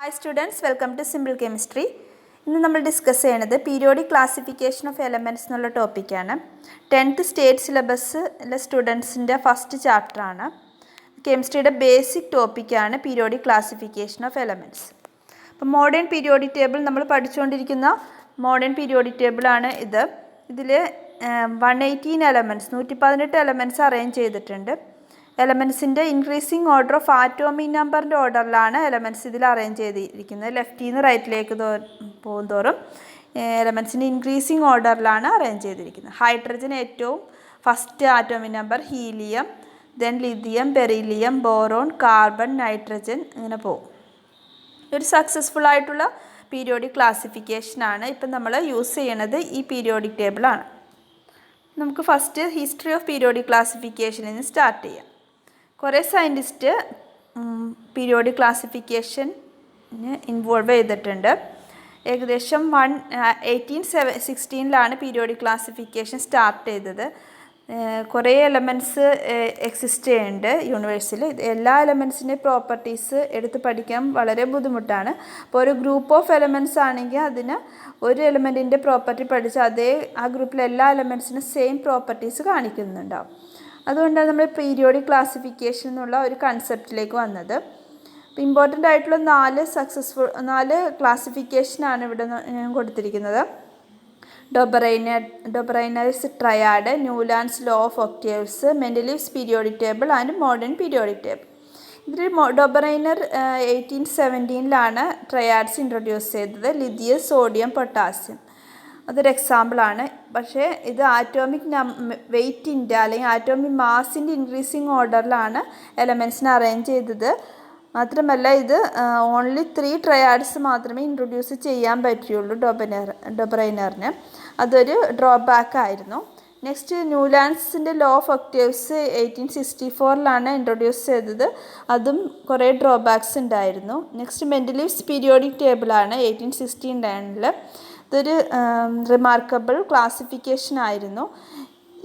Hi students, welcome to Simple Chemistry. ഇന്ന് നമ്മൾ discuss ചെയ്യുന്നത് പീരിയോഡിക് ക്ലാസിഫിക്കേഷൻ ഓഫ് എലമെൻറ്റ്സ് എന്നുള്ള ടോപ്പിക്കാണ്. 10th സ്റ്റേറ്റ് സിലബസിലെ സ്റ്റുഡൻസിൻ്റെ ഫസ്റ്റ് ചാപ്റ്ററാണ്. കെമിസ്ട്രിയുടെ ബേസിക് ടോപ്പിക്കാണ് പീരിയോഡിക് ക്ലാസിഫിക്കേഷൻ ഓഫ് എലമെൻറ്റ്സ്. അപ്പോൾ മോഡേൺ പീരിയോഡിക് ടേബിൾ നമ്മൾ പഠിച്ചുകൊണ്ടിരിക്കുന്ന മോഡേൺ പീരിയോഡിക് ടേബിളാണ് ഇത്. ഇതിൽ 118 എലമെൻറ്റ്സ് 118 എലമെൻറ്റ്സ് അറേഞ്ച് ചെയ്തിട്ടുണ്ട്. എലമെൻറ്റ്സിൻ്റെ ഇൻക്രീസിങ് ഓർഡർ ഓഫ് ആറ്റോമിക് നമ്പറിൻ്റെ ഓർഡറിലാണ് എലമെൻറ്റ്സ് ഇതിൽ അറേഞ്ച് ചെയ്തിരിക്കുന്നത്. ലെഫ്റ്റിൽ നിന്ന് റൈറ്റിലേക്ക് പോകുന്തോറും എലമെൻറ്റ്സിൻ്റെ ഇൻക്രീസിങ് ഓർഡറിലാണ് അറേഞ്ച് ചെയ്തിരിക്കുന്നത്. ഹൈഡ്രജൻ ഏറ്റവും first atomic number, helium, then lithium, beryllium, boron, carbon, nitrogen, ഇങ്ങനെ പോകും. ഒരു സക്സസ്ഫുൾ ആയിട്ടുള്ള പീരിയോഡിക് ക്ലാസിഫിക്കേഷനാണ് ഇപ്പം നമ്മൾ യൂസ് ചെയ്യണത്. ഈ പീരിയോഡിക് ടേബിളാണ്. നമുക്ക് ഫസ്റ്റ് ഹിസ്റ്ററി ഓഫ് പീരിയോഡിക് ക്ലാസിഫിക്കേഷനിൽ നിന്ന് സ്റ്റാർട്ട് ചെയ്യാം. കുറേ സയൻറ്റിസ്റ്റ് പീരിയോഡിക് ക്ലാസിഫിക്കേഷന് ഇൻവോൾവ് ചെയ്തിട്ടുണ്ട്. ഏകദേശം 1816 പീരിയോഡിക് ക്ലാസിഫിക്കേഷൻ സ്റ്റാർട്ട് ചെയ്തത്. കുറേ എലമെൻറ്റ്സ് എക്സിസ്റ്റ് ചെയ്യുന്നുണ്ട് യൂണിവേഴ്സിൽ. എല്ലാ എലമെൻറ്റ്സിൻ്റെ പ്രോപ്പർട്ടീസ് എടുത്ത് പഠിക്കാൻ വളരെ ബുദ്ധിമുട്ടാണ്. അപ്പോൾ ഒരു ഗ്രൂപ്പ് ഓഫ് എലമെൻറ്റ്സ് ആണെങ്കിൽ അതിന് ഒരു എലമെൻറ്റിൻ്റെ പ്രോപ്പർട്ടി പഠിച്ച് ആ ഗ്രൂപ്പിലെ എല്ലാ എലമെൻറ്റ്സിനും സെയിം പ്രോപ്പർട്ടീസ് കാണിക്കുന്നുണ്ടാവും. അതുകൊണ്ടാണ് നമ്മൾ പീരിയോഡിക് ക്ലാസിഫിക്കേഷൻ എന്നുള്ള ഒരു കൺസെപ്റ്റിലേക്ക് വന്നത്. ഇമ്പോർട്ടൻ്റ് ആയിട്ടുള്ള 4 ക്ലാസിഫിക്കേഷനാണ് ഇവിടെ കൊടുത്തിരിക്കുന്നത്. Dobereiner's triad, Newlands law of octaves, Mendeleev's periodic table and modern periodic table. ഇതിൽ ഡൊബറൈനർ 1817 ട്രയാഡ്സ് ഇൻട്രൊഡ്യൂസ് ചെയ്തത്. ലിഥിയം, സോഡിയം, പൊട്ടാസ്യം, അതൊരു എക്സാമ്പിളാണ്. പക്ഷേ ഇത് ആറ്റോമിക് വെയ്റ്റിൻ്റെ അല്ലെങ്കിൽ ആറ്റോമിക് മാസിൻ്റെ ഇൻക്രീസിങ് ഓർഡറിലാണ് എലമെൻറ്റ്സിനെ അറേഞ്ച് ചെയ്തത്. മാത്രമല്ല ഇത് ഓൺലി 3 ട്രയാഡ്സ് മാത്രമേ ഇൻട്രൊഡ്യൂസ് ചെയ്യാൻ പറ്റുള്ളൂ ഡൊബറൈനറിന്. അതൊരു ഡ്രോബാക്ക് ആയിരുന്നു. നെക്സ്റ്റ് ന്യൂലാൻഡ്സിൻ്റെ ലോ ഓഫ് ഒക്ടേവ്സ് 1864 ഇൻട്രൊഡ്യൂസ് ചെയ്തത്. അതും കുറേ ഡ്രോബാക്സ് ഉണ്ടായിരുന്നു. നെക്സ്റ്റ് മെൻഡലീവ്സ് പീരിയോഡിക് ടേബിളാണ് 1869. ഇതൊരു റിമാർക്കബിൾ ക്ലാസിഫിക്കേഷൻ ആയിരുന്നു.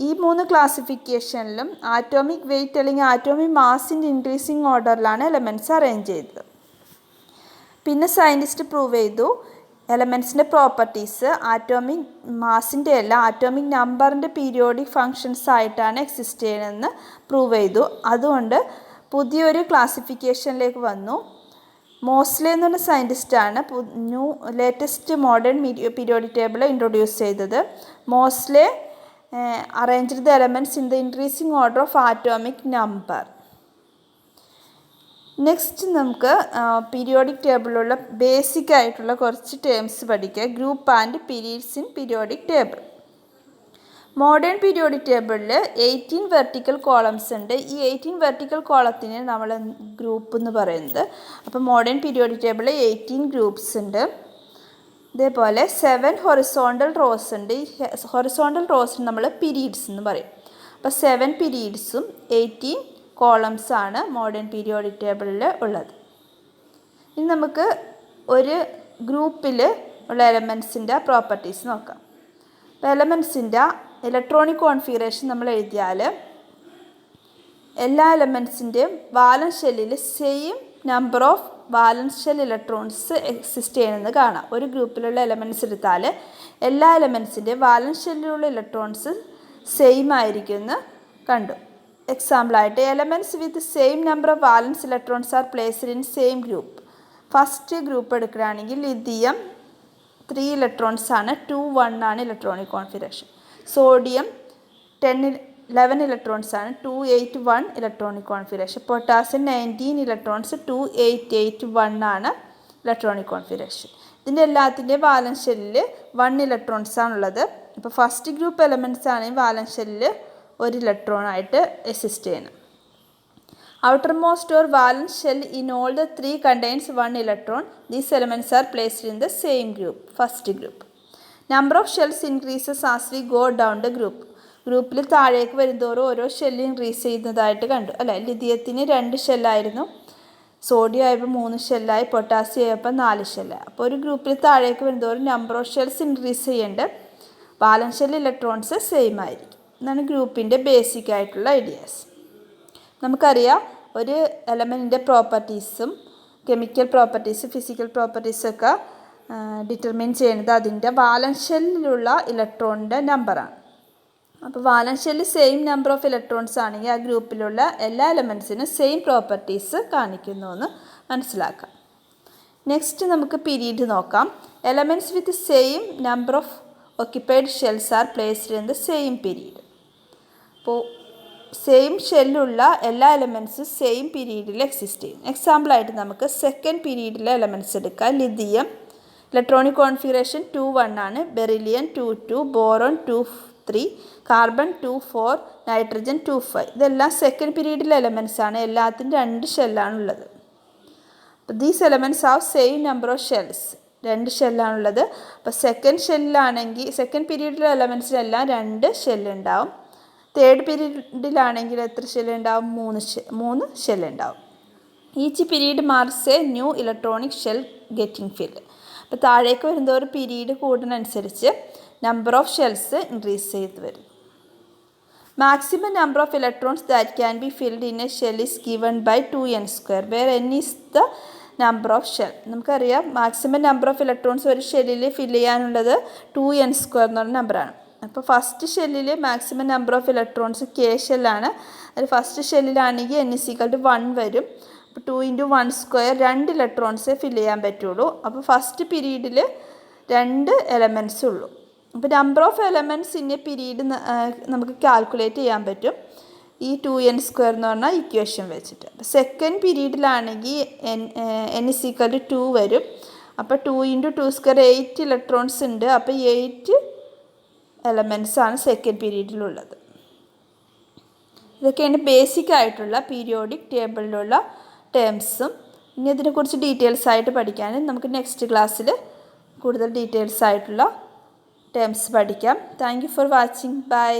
ഈ 3 ക്ലാസിഫിക്കേഷനിലും ആറ്റോമിക് വെയ്റ്റ് അല്ലെങ്കിൽ ആറ്റോമിക് മാസിൻ്റെ ഇൻക്രീസിങ് ഓർഡറിലാണ് എലമെൻറ്റ്സ് അറേഞ്ച് ചെയ്തത്. പിന്നെ സയൻറ്റിസ്റ്റ് പ്രൂവ് ചെയ്തു എലമെൻറ്റ്സിൻ്റെ പ്രോപ്പർട്ടീസ് ആറ്റോമിക് മാസിൻ്റെ അല്ല ആറ്റോമിക് നമ്പറിൻ്റെ പീരിയോഡിക് ഫങ്ഷൻസ് ആയിട്ടാണ് എക്സിസ്റ്റ് ചെയ്യണമെന്ന് പ്രൂവ് ചെയ്തു. അതുകൊണ്ട് പുതിയൊരു ക്ലാസിഫിക്കേഷനിലേക്ക് വന്നു. മോസ്ലെ എന്ന് പറഞ്ഞ സയൻറ്റിസ്റ്റാണ് latest modern periodic table introduce ചെയ്തത്. Moseley arranged the elements in the increasing order of atomic number. Next നമുക്ക് പീരിയോഡിക് ടേബിളിലുള്ള ബേസിക് ആയിട്ടുള്ള കുറച്ച് ടേംസ് പഠിക്കുക. Group and periods in periodic table. Modern periodic ടേബിളിൽ 18 വെർട്ടിക്കൽ കോളംസ് ഉണ്ട്. ഈ 18 വെർട്ടിക്കൽ കോളത്തിന് നമ്മൾ group എന്ന് പറയുന്നത്. അപ്പോൾ മോഡേൺ പീരിയോഡിക് ടേബിളിൽ 18 ഗ്രൂപ്പ്സ് ഉണ്ട്. ഇതേപോലെ 7 ഹൊറിസോണ്ടൽ റോസ് ഉണ്ട്. ഈ ഹൊറിസോണ്ടൽ റോസിന് നമ്മൾ പീരീഡ്സ് എന്ന് പറയും. അപ്പോൾ 7 പീരീഡ്സും 18 കോളംസാണ് മോഡേൺ പീരിയോഡിക് ടേബിളിൽ ഉള്ളത്. ഇനി നമുക്ക് ഒരു ഗ്രൂപ്പിൽ ഉള്ള എലമെൻറ്റ്സിൻ്റെ പ്രോപ്പർട്ടീസ് നോക്കാം. അപ്പോൾ എലമെൻറ്റ്സിൻ്റെ ഇലക്ട്രോണിക് കോൺഫിഗറേഷൻ നമ്മൾ എഴുതിയാൽ എല്ലാ എലമെൻറ്റ്സിൻ്റെയും വാലൻസ് ഷെല്ലിൽ same number of വാലൻസ് shell electrons exist ചെയ്യണമെന്ന് കാണാം. ഒരു ഗ്രൂപ്പിലുള്ള എലമെൻറ്റ്സ് എടുത്താൽ എല്ലാ എലമെൻറ്റ്സിൻ്റെയും വാലൻസ് ഷെല്ലിലുള്ള ഇലക്ട്രോൺസ് സെയിം ആയിരിക്കുമെന്ന് കണ്ടു. എക്സാമ്പിളായിട്ട് elements with same number of valence electrons are placed in same group. First group എടുക്കുകയാണെങ്കിൽ ലിഥിയം 3 ഇലക്ട്രോൺസ് ആണ്, 2 1 ആണ് ഇലക്ട്രോണിക് കോൺഫിഗറേഷൻ. സോഡിയം 11 ഇലക്ട്രോൺസ് ആണ്, 2 8 1 ഇലക്ട്രോണിക് കോൺഫിഗറേഷൻ. പൊട്ടാസ്യം 19 ഇലക്ട്രോൺസ്, 2 8 8 1 ആണ് ഇലക്ട്രോണിക് കോൺഫിഗറേഷൻ. ഇതിൻ്റെ എല്ലാത്തിൻ്റെയും വാലൻസ് ഷെല്ലിൽ 1 ഇലക്ട്രോൺസ് ആണുള്ളത്. ഇപ്പോൾ ഫസ്റ്റ് ഗ്രൂപ്പ് എലമെൻറ്റ്സ് ആണെങ്കിൽ വാലൻസ് ഷെല്ലിൽ 1 ഇലക്ട്രോൺ ആയിട്ട് എക്സിസ്റ്റ് ചെയ്യണം. Outermost or വാലൻസ് shell in all the 3 contains 1 electron. These elements are placed in the same group, first group. Number of shells increases as we go down the group. ഗ്രൂപ്പിൽ താഴേക്ക് വരുന്തോറും ഓരോ shell increase ചെയ്യുന്നതായിട്ട് കണ്ടു അല്ലേ. ലിഥിയത്തിന് 2 ഷെല്ലായിരുന്നു, sodium ആയപ്പോൾ 3 ഷെല്ലായി, potassium ആയപ്പോൾ 4 ഷെല്ലായി. അപ്പോൾ ഒരു ഗ്രൂപ്പിൽ താഴേക്ക് വരുന്തോറും നമ്പർ ഓഫ് ഷെൽസ് ഇൻക്രീസ് ചെയ്യേണ്ട, വാലൻസ് ഷെൽ ഇലക്ട്രോൺസ് സെയിം ആയിരിക്കും. എന്നാണ് ഗ്രൂപ്പിൻ്റെ ബേസിക് ആയിട്ടുള്ള ഐഡിയാസ്. നമുക്കറിയാം ഒരു എലമെൻറ്റിൻ്റെ പ്രോപ്പർട്ടീസും കെമിക്കൽ പ്രോപ്പർട്ടീസ് ഫിസിക്കൽ പ്രോപ്പർട്ടീസൊക്കെ ഡിറ്റർമിൻ ചെയ്യുന്നത് അതിൻ്റെ വാലൻസ് ഷെല്ലിലുള്ള ഇലക്ട്രോണിൻ്റെ നമ്പറാണ്. അപ്പോൾ വാലൻസ് ഷെല്ലിൽ സെയിം നമ്പർ ഓഫ് ഇലക്ട്രോൺസ് ആണെങ്കിൽ ആ ഗ്രൂപ്പിലുള്ള എല്ലാ എലമെൻറ്റ്സിനും സെയിം പ്രോപ്പർട്ടീസ് കാണിക്കുന്നു എന്ന് മനസ്സിലാക്കാം. നെക്സ്റ്റ് നമുക്ക് പീരീഡ് നോക്കാം. Elements with same number of occupied shells R placed in the same period. അപ്പോൾ സെയിം ഷെല്ലുള്ള എല്ലാ എലമെൻറ്റ്സും സെയിം പീരീഡിൽ എക്സിസ്റ്റ് ചെയ്യും. എക്സാമ്പിളായിട്ട് നമുക്ക് സെക്കൻഡ് പീരീഡിലെ എലമെൻറ്റ്സ് എടുക്കാം. ലിഥിയം ഇലക്ട്രോണിക് കോൺഫിഗറേഷൻ 2 1 ആണ്. Beryllium 2 2, boron 2 3, carbon 2 4, nitrogen 2 5. ഇതെല്ലാം സെക്കൻഡ് പീരീഡിലെ എലമെൻറ്റ്സ് ആണ്. എല്ലാത്തിനും 2 ഷെല്ലാണുള്ളത്. അപ്പോൾ these elements have same number of shells. 2 ഷെല്ലാണുള്ളത്. അപ്പോൾ സെക്കൻഡ് പീരീഡിലെ എലമെൻറ്റ്സിനെല്ലാം 2 ഷെല്ലുണ്ടാവും. തേർഡ് പീരീഡിലാണെങ്കിൽ എത്ര ഷെല്ലുണ്ടാവും? 3 ഷെല്ലുണ്ടാവും. Each period marks a new electronic shell getting filled. അപ്പോൾ താഴേക്ക് വരുന്നതോറും പീരീഡ് കൂടുന്നതനുസരിച്ച് നമ്പർ ഓഫ് ഷെൽസ് ഇൻക്രീസ് ചെയ്ത് വരും. Maximum number of electrons that can be filled in a shell is given by 2n², where n is the number of shell. നമുക്കറിയാം maximum number of electrons ഒരു ഷെല്ലിൽ ഫില്ല് ചെയ്യാനുള്ളത് 2n² എന്ന് പറഞ്ഞ നമ്പറാണ്. അപ്പോൾ ഫസ്റ്റ് ഷെല്ലിൽ maximum number of electrons k ഷെല്ലാണ്. അത് ഫസ്റ്റ് ഷെല്ലിലാണെങ്കിൽ n = 1 വരും. അപ്പോൾ 2 × 1² 2 ഇലക്ട്രോൺസേ ഫില്ല് ചെയ്യാൻ പറ്റുള്ളൂ. അപ്പോൾ ഫസ്റ്റ് പീരീഡിൽ 2 എലമെൻറ്റ്സ് ഉള്ളൂ. അപ്പോൾ number of elements in A period നമുക്ക് കാൽക്കുലേറ്റ് ചെയ്യാൻ പറ്റും ഈ 2n² എന്ന് പറഞ്ഞാൽ ഇക്വേഷൻ വെച്ചിട്ട്. അപ്പോൾ സെക്കൻഡ് പീരീഡിലാണെങ്കിൽ n = 2 വരും. അപ്പോൾ 2 × 2² 8 ഇലക്ട്രോൺസ് ഉണ്ട്. അപ്പോൾ 8 എലമെൻറ്റ്സ് ആണ് സെക്കൻഡ് പീരീഡിലുള്ളത്. ഇതൊക്കെയാണ് ബേസിക് ആയിട്ടുള്ള പീരിയോഡിക് ടേബിളിലുള്ള ടേംസും. ഇനി ഇതിനെക്കുറിച്ച് ഡീറ്റെയിൽസ് ആയിട്ട് പഠിക്കാനും നമുക്ക് നെക്സ്റ്റ് ക്ലാസ്സിൽ കൂടുതൽ ഡീറ്റെയിൽസ് ആയിട്ടുള്ള ടേംസ് പഠിക്കാം. Thank you for watching. By.